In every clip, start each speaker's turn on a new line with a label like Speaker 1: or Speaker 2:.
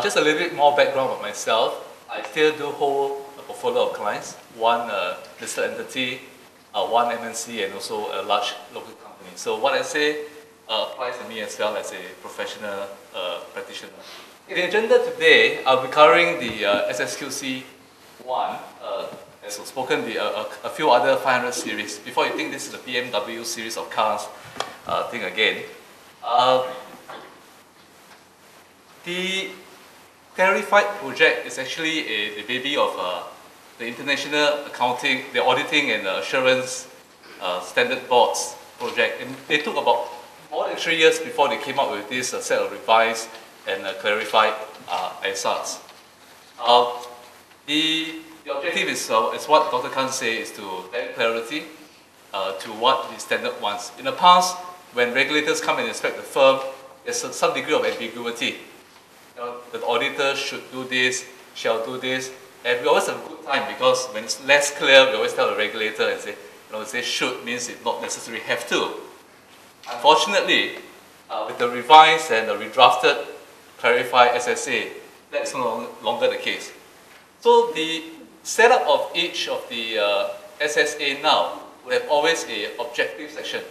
Speaker 1: Just a little bit more background about myself. I still do hold a portfolio of clients, one listed entity, one MNC, and also a large local company. So what I say applies to me as well as a professional practitioner. In the agenda today, I'll be covering the SSQC 1, as was spoken, a few other 500 series. Before you think this is a BMW series of cars, think again. The Clarified project is actually a baby of the International Accounting, the Auditing and Assurance Standard Boards project. And they took about more than 3 years before they came up with this set of revised and clarified ISAs. The objective is what Dr. Khan said, is to add clarity to what the standard wants. In the past, when regulators come and inspect the firm, there's some degree of ambiguity. The auditor should do this, shall do this, and we always have a good time because when it's less clear, we always tell the regulator and say should means it not necessarily have to. Unfortunately, with the revised and the redrafted clarified SSA, that's no longer the case. So the setup of each of the SSA now would have always an objective section,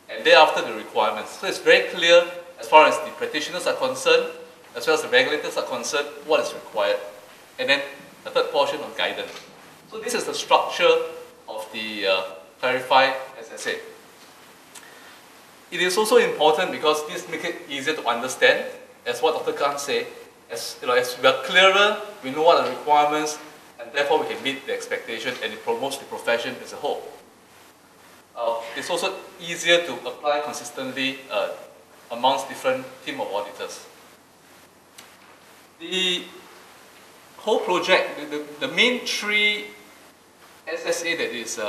Speaker 1: and thereafter the requirements. So it's very clear as far as the practitioners are concerned, as well as the regulators are concerned, what is required. And then the third portion of guidance. So this is the structure of the clarified SSA. It is also important because this makes it easier to understand, as what Dr. Khan said. As we are clearer, we know what are the requirements, and therefore we can meet the expectation, and it promotes the profession as a whole. It's also easier to apply consistently amongst different team of auditors. The whole project, the main three SSA that is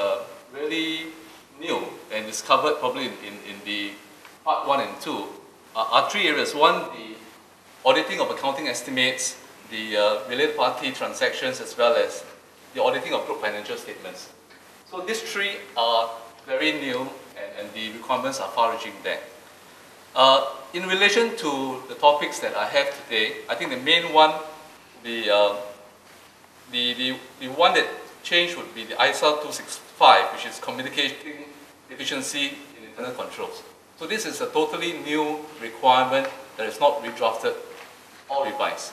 Speaker 1: really new and is covered probably in the part 1 and 2 are three areas. One, the auditing of accounting estimates, the related party transactions, as well as the auditing of group financial statements. So these three are very new, and the requirements are far-reaching there. In relation to the topics that I have today, I think the main one, the one that changed would be the ISA 265, which is communicating efficiency in internal controls. So this is a totally new requirement that is not redrafted or revised.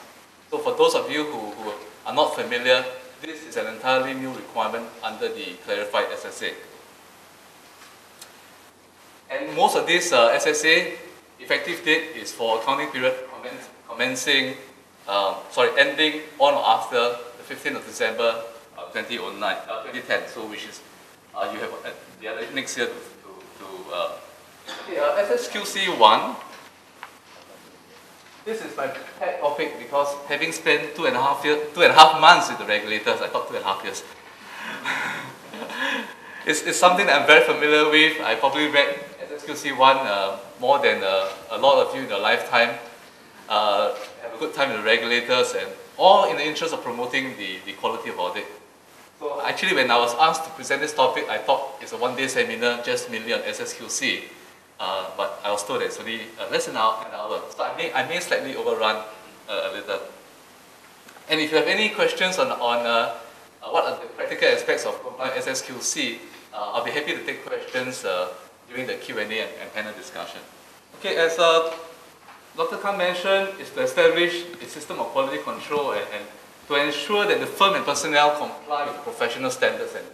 Speaker 1: So for those of you who are not familiar, this is an entirely new requirement under the clarified SSA. And most of this SSA effective date is for accounting period ending on or after the 15th of December 2010. So which is you have the other next year SSQC 1. This is my pet topic because having spent 2.5 months with the regulators, I thought 2.5 years. It's something that I'm very familiar with. I probably read SSQC 1 more than a lot of you in your lifetime. Have a good time with the regulators, and all in the interest of promoting the quality of audit. So actually, when I was asked to present this topic, I thought it's a one-day seminar just mainly on SSQC. But I was told that it's only less than an hour. So I may slightly overrun a little. And if you have any questions on what are the practical aspects of compliant SSQC, I'll be happy to take questions during the Q&A and panel discussion. Okay, as Dr. Khan mentioned, is to establish a system of quality control and to ensure that the firm and personnel comply with professional standards and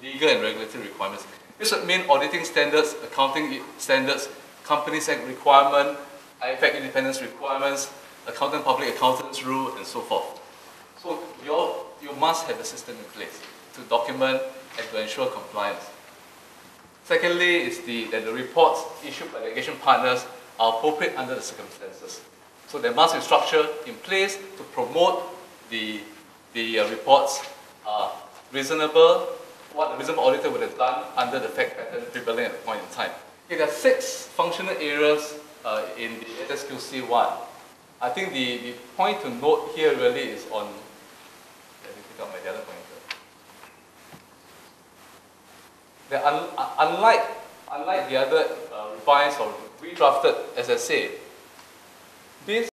Speaker 1: legal and regulatory requirements. This would mean auditing standards, accounting standards, Companies Act requirement, IFAC independence requirements, accountant public accountants rule, and so forth. So you must have a system in place to document and to ensure compliance. Secondly, is that the reports issued by litigation partners are appropriate under the circumstances. So there must be structure in place to promote the reports reasonable, what the reasonable auditor would have done under the fact pattern prevailing at the point in time. Okay, there are 6 functional areas in the SSQC 1. I think the point to note here really is on, let me pick up my other pointer. Unlike the other revised or redrafted SSA, this